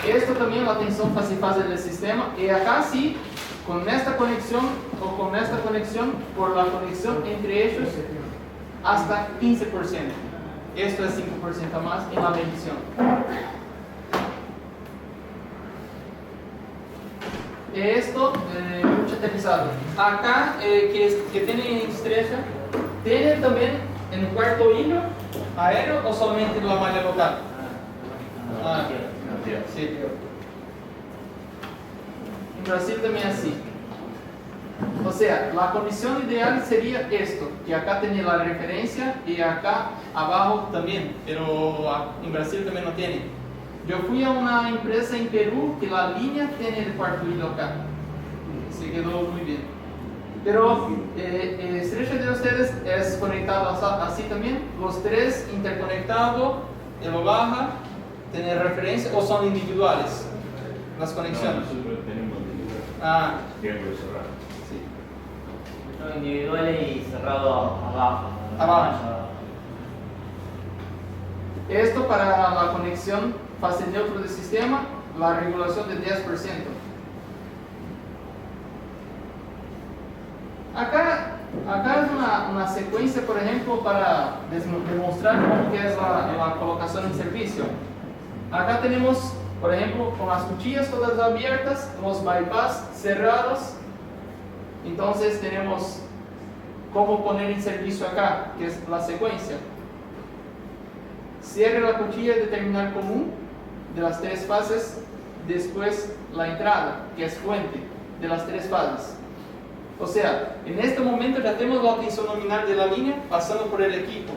Esto también la tensión fase-fase del sistema. Y acá sí, con esta conexión o con esta conexión, por la conexión entre ellos, hasta 15%. Esto es 5% más en la medición. Esto, mucho aterrizado. Acá, que tiene estrecha, ¿tiene también en el cuarto hilo aéreo o solamente la malla local? Sí. En Brasil también así. O sea, la condición ideal sería esto, que acá tiene la referencia y acá abajo también, pero en Brasil también no tiene. Yo fui a una empresa en Perú que la línea tiene el cuarto hilo acá. Se quedó muy bien. Pero el estrecho de ustedes es conectado así también, los tres interconectados, lo baja, tiene referencia o son individuales las conexiones. No, nosotros tenemos individuales. Triángulo cerrado. Son individuales y cerrado abajo. Abajo. Esto para la conexión fase neutro del sistema, la regulación de 10%. Acá es una secuencia, por ejemplo, para demostrar cómo que es la colocación en servicio. Acá tenemos, por ejemplo, con las cuchillas todas abiertas, los bypass cerrados. Entonces tenemos cómo poner en servicio acá, que es la secuencia. Cierre la cuchilla de terminal común de las tres fases, después la entrada, que es fuente de las tres fases. O sea, en este momento ya tenemos la tensión nominal de la línea pasando por el equipo.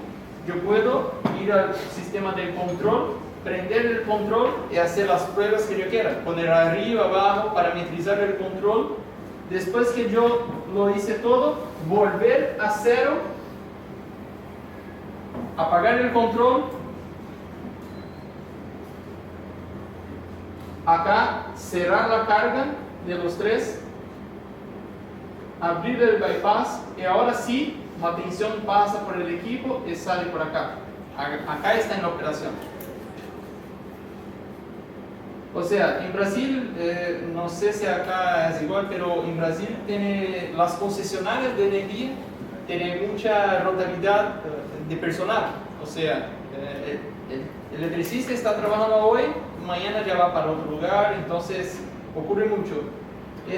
Yo puedo ir al sistema de control, prender el control y hacer las pruebas que yo quiera. Poner arriba, abajo, parametrizar el control. Después que yo lo hice todo, volver a cero, apagar el control. Acá cerrar la carga de los tres, abrir el bypass y ahora sí la tensión pasa por el equipo y sale por acá. Acá está en la operación. O sea, en Brasil, no sé si acá es igual, pero en Brasil tiene las concesionarias de energía tienen mucha rotabilidad de personal. O sea, el electricista está trabajando hoy, mañana ya va para otro lugar, entonces ocurre mucho.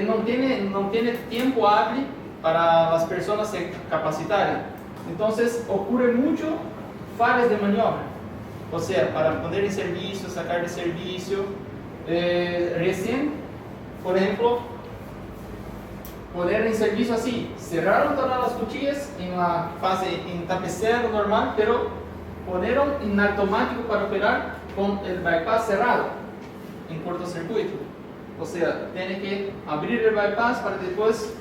No tiene tiempo hábil para las personas se capacitaren. Entonces ocurre mucho fallas de maniobra. O sea, para poner en servicio, sacar de servicio. Recién, por ejemplo, poner en servicio así, cerraron todas las cuchillas en la fase en tapecero normal, pero ponieron en automático para operar con el bypass cerrado en cortocircuito. O sea, tiene que abrir el bypass para después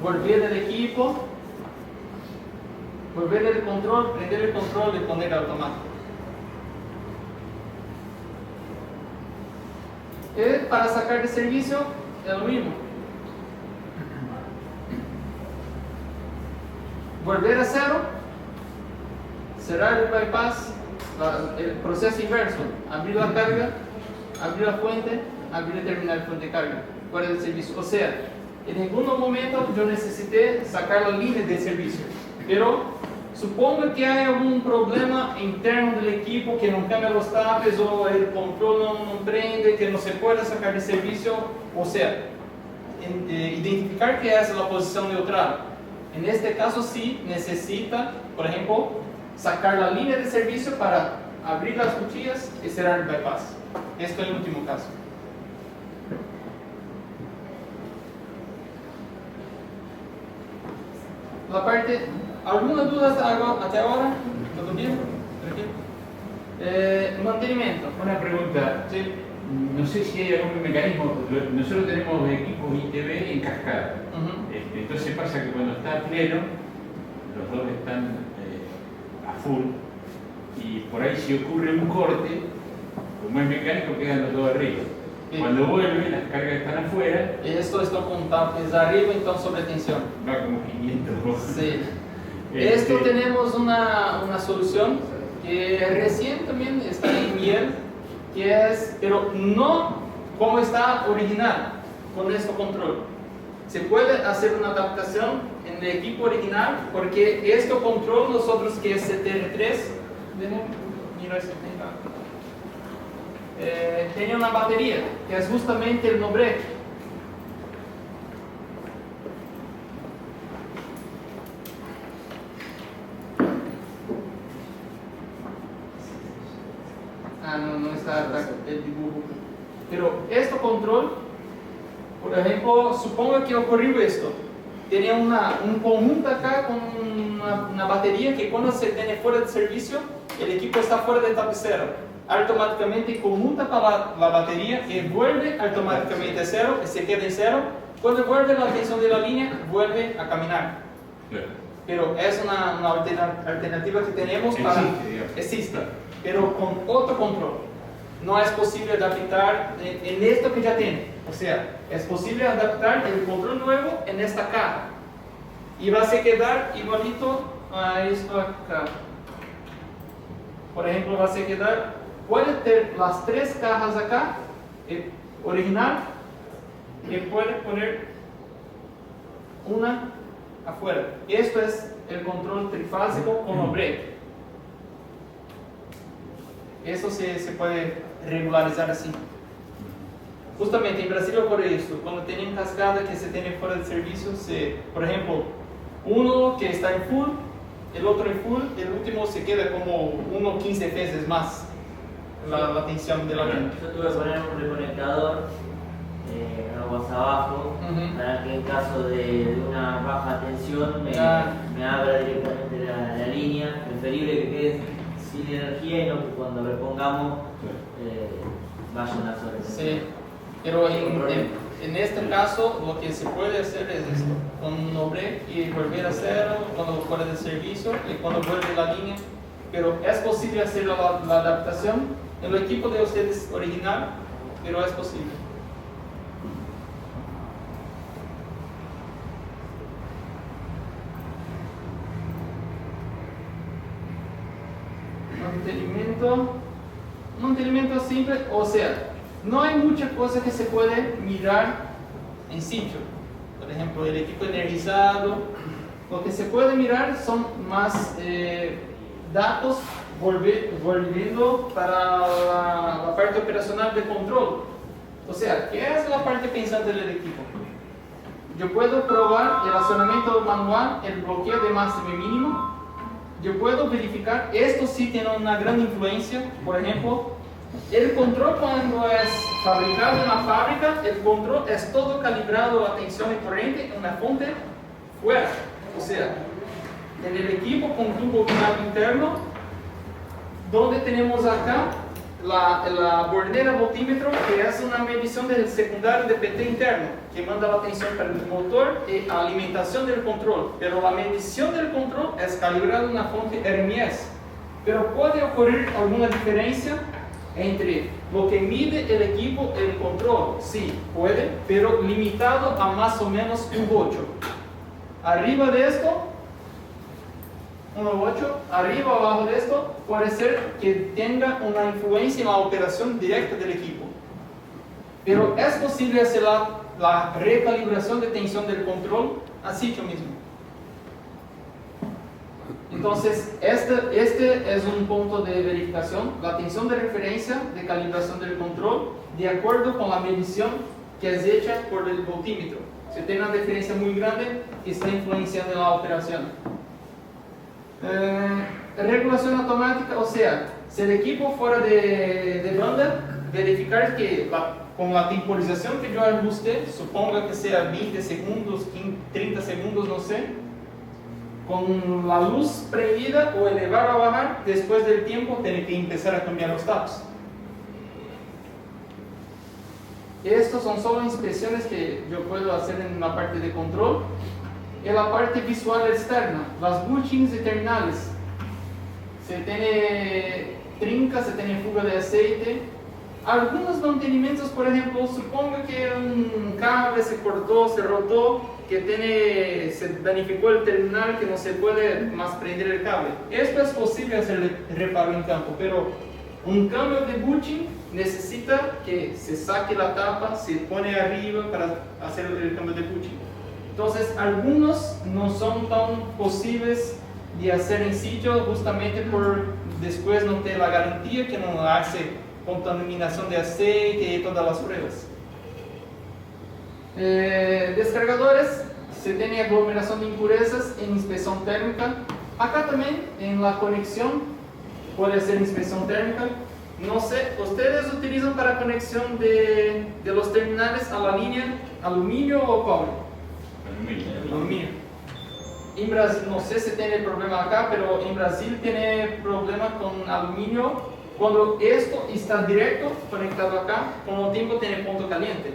volver el equipo, volver el control, prender el control y poner automático. Para sacar de servicio es lo mismo. Volver a cero, cerrar el bypass, el proceso inverso, abrir la carga, abrir la fuente, abrir el terminal fuente de carga, fuera del servicio. O sea, en ningún momento yo necesité sacar la línea de servicio, pero supongo que hay algún problema interno del equipo que no cambia los tapes o el control no prende, que no se puede sacar de servicio. O sea, identificar que es la posición neutral. En este caso sí necesita, por ejemplo, sacar la línea de servicio para abrir las cuchillas y cerrar el bypass. Esto es el último caso. parte. ¿Alguna duda hasta ahora? ¿Todo bien? Mantenimiento. Una pregunta. Sí. No sé si hay algún mecanismo. Nosotros tenemos equipos ITV en cascada. Entonces pasa que cuando está pleno, los dos están a full. Y por ahí si ocurre un corte, como es mecánico, quedan los dos arriba. Sí. Cuando vuelven, las cargas están afuera. Esto está con tapas arriba, entonces sobre tensión. Va como 500. Sí. Esto tenemos una solución que recién también está en miel, que es, pero no como está original, con este control. Se puede hacer una adaptación en el equipo original, porque este control nosotros que es CTR3, mira ese tiene una batería, que es justamente el nombre. No está el dibujo. Pero este control, por ejemplo, supongo que ocurrió esto. Tenía un conjunto acá con una batería que cuando se tiene fuera de servicio, el equipo está fuera de tapicero. Automáticamente conjunta para la batería y vuelve automáticamente a cero, y se queda en cero. Cuando vuelve la tensión de la línea, vuelve a caminar. Pero es una alternativa que tenemos para... Existe, pero con otro control. No es posible adaptar en esto que ya tiene. O sea, es posible adaptar el control nuevo en esta caja. Y va a quedar igualito a esto acá. Por ejemplo, va a quedar... Puede tener las tres cajas acá, original, y puede poner una afuera. Esto es el control trifásico con break. Eso se puede regularizar así. Justamente en Brasil ocurre esto. Cuando tienen cascada que se tiene fuera de servicio, por ejemplo, uno que está en full, el otro en full, el último se queda como 15 veces más la tensión de la lente. Yo tuve que poner un reconectador aguas abajo para que en caso de una baja tensión me abra directamente la línea. Preferible que quede sin energía y no que cuando repongamos vaya una sola. Sí, pero en este caso lo que se puede hacer es esto, con un break y volver a cero cuando fuera de servicio y cuando vuelve la línea. Pero es posible hacer la adaptación en el equipo de ustedes original, pero es posible. Mantenimiento simple, o sea, no hay mucha cosa que se puede mirar en sitio. Por ejemplo, el equipo energizado, lo que se puede mirar son más datos volviendo para la parte operacional de control. O sea, ¿qué es la parte pensante del equipo? Yo puedo probar el accionamiento manual, el bloqueo de máximo y mínimo. Yo puedo verificar, esto sí tiene una gran influencia. Por ejemplo, el control cuando es fabricado en la fábrica, el control es todo calibrado a tensión y corriente en una fuente fuera. O sea, en el equipo con tubo binario interno, donde tenemos acá la bordera voltímetro, que es una medición del secundario de PT interno, que manda la tensión para el motor y alimentación del control. Pero la medición del control es calibrada en una fuente RMS. Pero puede ocurrir alguna diferencia entre lo que mide el equipo y el control. Sí, puede, pero limitado a más o menos 1.8. Arriba de esto, 1.8, arriba o abajo de esto, puede ser que tenga una influencia en la operación directa del equipo. Pero es posible hacer la recalibración de tensión del control a sitio mismo. Entonces, este es un punto de verificación, la tensión de referencia de calibración del control, de acuerdo con la medición que es hecha por el voltímetro. Si tiene una diferencia muy grande, está influenciando en la operación. Regulación automática, o sea, si el equipo fuera de banda, verificar que con la temporización que yo ajusté, suponga que sea 20 segundos, 30 segundos, no sé, con la luz prendida o elevar o bajar, después del tiempo tiene que empezar a cambiar los taps. Estos son solo inspecciones que yo puedo hacer en la parte de control. En la parte visual externa, las bushings y terminales. Se tiene trinca, se tiene fuga de aceite. Algunos mantenimientos, por ejemplo, supongo que un cable se cortó, se rotó, que se danificó el terminal, que no se puede más prender el cable. Esto es posible hacer reparo en campo, pero un cambio de bushing necesita que se saque la tapa, se pone arriba para hacer el cambio de bushing. Entonces, algunos no son tan posibles de hacer en sitio, justamente por después no tener la garantía, que no hace contaminación de aceite y todas las pruebas. Descargadores, se tiene aglomeración de impurezas en inspección térmica. Acá también en la conexión puede ser inspección térmica. No sé, ¿ustedes utilizan para conexión de los terminales a la línea aluminio o cobre? Aluminio. En Brasil, no sé si tiene problema acá, pero en Brasil tiene problema con aluminio. Cuando esto está directo conectado acá, con el tiempo tiene punto caliente.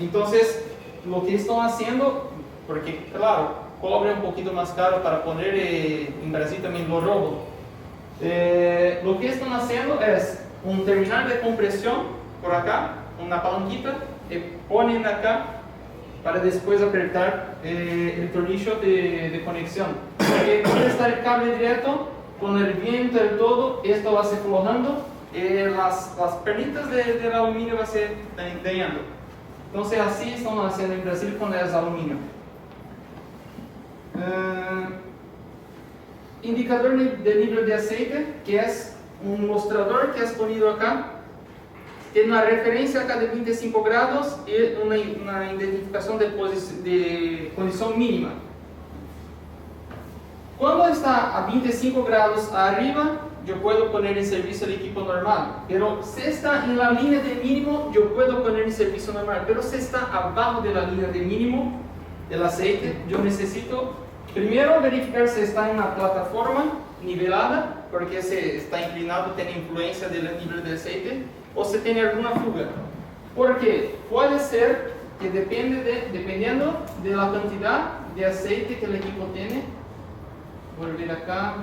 Entonces, lo que están haciendo, porque claro, cobre un poquito más caro para poner, en Brasil también lo robo. Lo que están haciendo es un terminal de compresión por acá, una palanquita, y ponen acá para después apretar el tornillo de conexión. Porque cuando está el cable directo, con el viento y todo, esto va a ser aflojando, las pernitas del aluminio va a ser dañando. Entonces así están haciendo en Brasil con el aluminio. Indicador de nivel de aceite, que es un mostrador que has ponido acá. Tiene una referencia acá de 25 grados y una identificación de condición mínima. Cuando está a 25 grados arriba, yo puedo poner en servicio el equipo normal. Pero si está en la línea de mínimo, yo puedo poner en servicio normal. Pero si está abajo de la línea de mínimo del aceite, yo necesito primero verificar si está en una plataforma nivelada, porque si está inclinado tiene influencia del nivel de aceite, o si tiene alguna fuga. Porque puede ser que dependiendo de la cantidad de aceite que el equipo tiene. Voy a ver acá.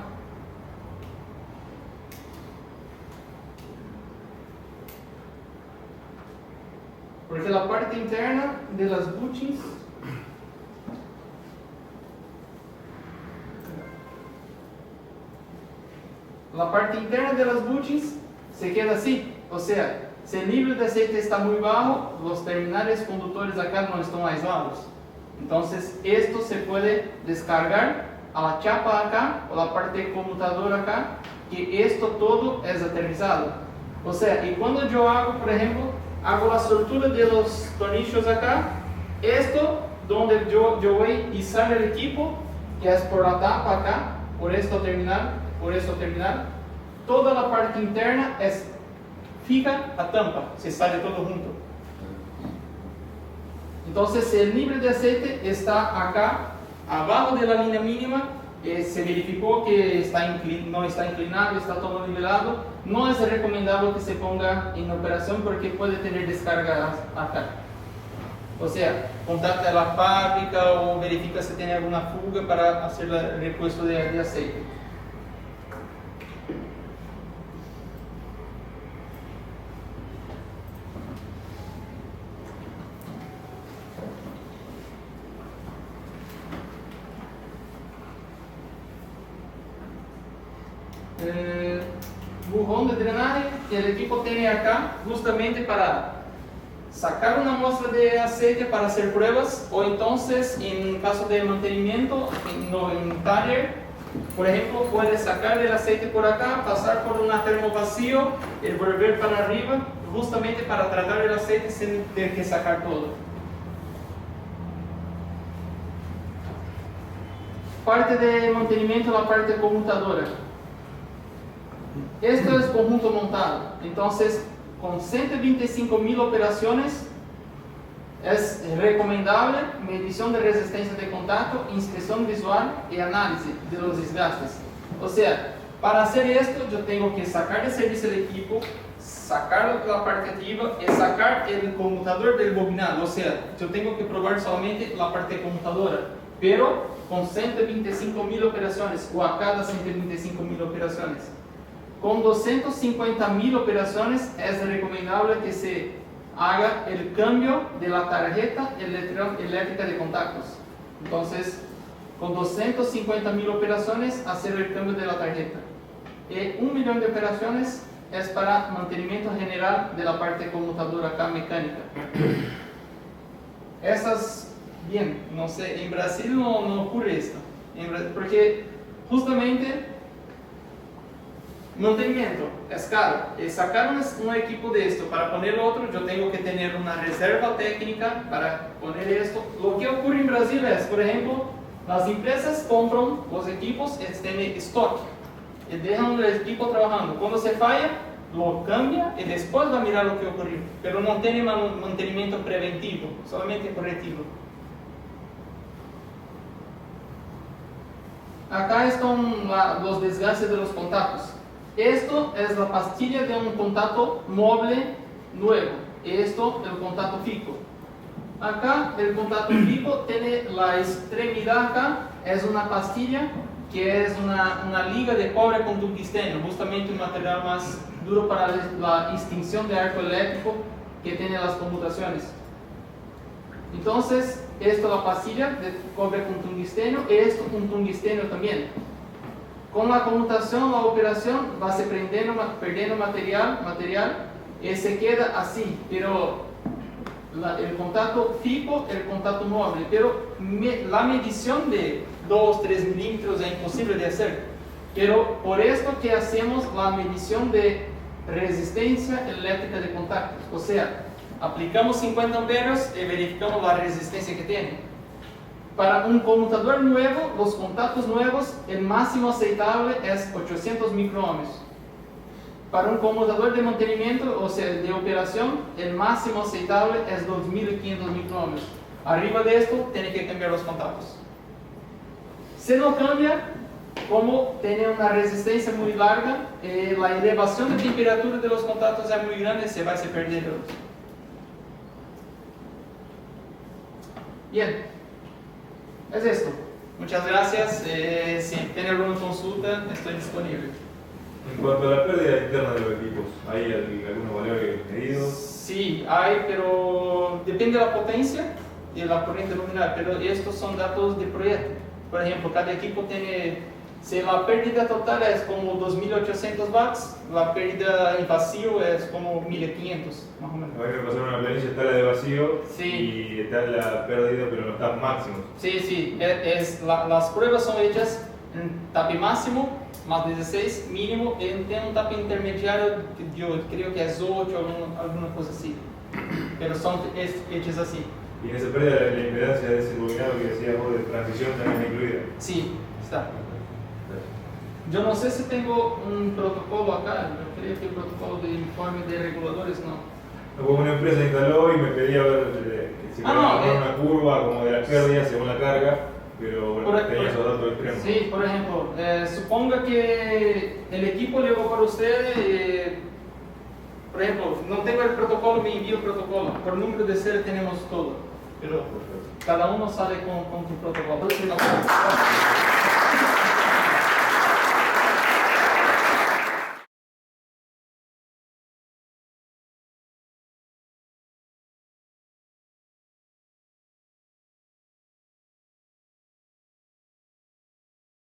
Porque la parte interna de las bushings se queda así. O sea, si el nivel de aceite está muy bajo, los terminales conductores acá no están aislados. Entonces, esto se puede descargar a la chapa acá, o la parte conmutadora acá, que esto todo es aterrizado. O sea, y cuando yo hago, por ejemplo, hago la soltura de los tornillos acá, esto donde yo voy a izar el equipo, que es por la tapa acá, por esto terminal, toda la parte interna es fija a tampa, se sale todo junto. Entonces, si el nivel de aceite está acá, abajo de la línea mínima, se verificó que no está inclinado, está todo nivelado, no es recomendable que se ponga en operación porque puede tener descargas acá. O sea, contacta a la fábrica o verifica si tiene alguna fuga para hacer el repuesto de aceite. Bujón de drenaje que el equipo tiene acá justamente para sacar una muestra de aceite para hacer pruebas, o entonces en caso de mantenimiento en taller, por ejemplo, puede sacar el aceite por acá, pasar por un termo vacío y volver para arriba justamente para tratar el aceite sin tener que sacar todo. Parte de mantenimiento, la parte conmutadora. Esto es conjunto montado. Entonces, con 125.000 operaciones, Es recomendable medición de resistencia de contacto, inspección visual y análisis de los desgastes. O sea, para hacer esto yo tengo que sacar de servicio el equipo, sacar la parte activa y sacar el conmutador del bobinado. O sea, yo tengo que probar solamente la parte conmutadora, pero con 125.000 operaciones o a cada 125.000 operaciones. Con 250.000 operaciones es recomendable que se haga el cambio de la tarjeta eléctrica de contactos. Entonces, con 250.000 operaciones, hacer el cambio de la tarjeta. Y 1 millón de operaciones es para mantenimiento general de la parte conmutadora acá mecánica. Esas, bien, no sé, en Brasil no ocurre esto. Porque justamente mantenimiento es caro. Sacar un equipo de esto para poner otro, yo tengo que tener una reserva técnica para poner esto. Lo que ocurre en Brasil es, por ejemplo, las empresas compran los equipos, tienen stock y dejan el equipo trabajando. Cuando se falla, lo cambia y después va a mirar lo que ocurrió. Pero no tiene mantenimiento preventivo, solamente correctivo. Acá están los desgastes de los contactos. Esto es la pastilla de un contacto móvil nuevo. Esto el contacto fijo. Acá el contacto fijo tiene la extremidad acá, es una pastilla que es una liga de cobre con tungsteno, justamente un material más duro para la extinción de arco eléctrico que tiene las conmutaciones. Entonces, esto es la pastilla de cobre con tungsteno y esto con tungsteno también. Con la conmutación, la operación va a se perdiendo material y se queda así, pero el contacto fijo, el contacto móvil, pero la medición de 2-3 milímetros es imposible de hacer. Pero por esto que hacemos la medición de resistencia eléctrica de contactos, o sea, aplicamos 50 amperios y verificamos la resistencia que tiene. Para un conmutador nuevo, los contactos nuevos, el máximo aceptable es 800 microohms. Para un conmutador de mantenimiento, o sea, de operación, el máximo aceptable es 2500 microohms. Arriba de esto, tiene que cambiar los contactos. Si no cambia, como tiene una resistencia muy larga, la elevación de temperatura de los contactos es muy grande, se va a perder. Bien. Es esto. Muchas gracias. Si tienen alguna consulta, estoy disponible. En cuanto a la pérdida interna de los equipos, ¿hay algunos valores medidos? Sí, hay, pero depende de la potencia y de la corriente luminal. Pero estos son datos de proyecto. Por ejemplo, cada equipo tiene... Si la pérdida total es como 2800 watts, la pérdida en vacío es como 1500, más o menos. A mí me pasaron una planilla, está la de vacío sí. Y está la pérdida, pero no está máximo. Sí, las pruebas son hechas en tape máximo, más 16, mínimo, y tiene un tape intermediario que yo creo que es 8 o alguna cosa así. Pero son hechas así. Y en esa pérdida la impedancia de ese bobinado que decías vos de transición también está incluida. Sí, está. Yo no sé si tengo un protocolo acá, yo creo que el protocolo de informe de reguladores no. Como una empresa instaló y me pedía ver si podía poner una curva como de la pérdida según la carga, pero bueno, tenía esos datos extremos. Sí, por ejemplo, suponga que el equipo llegó para usted, por ejemplo, no tengo el protocolo, me envío el protocolo, por número de serie tenemos todo, pero cada uno sale con su protocolo.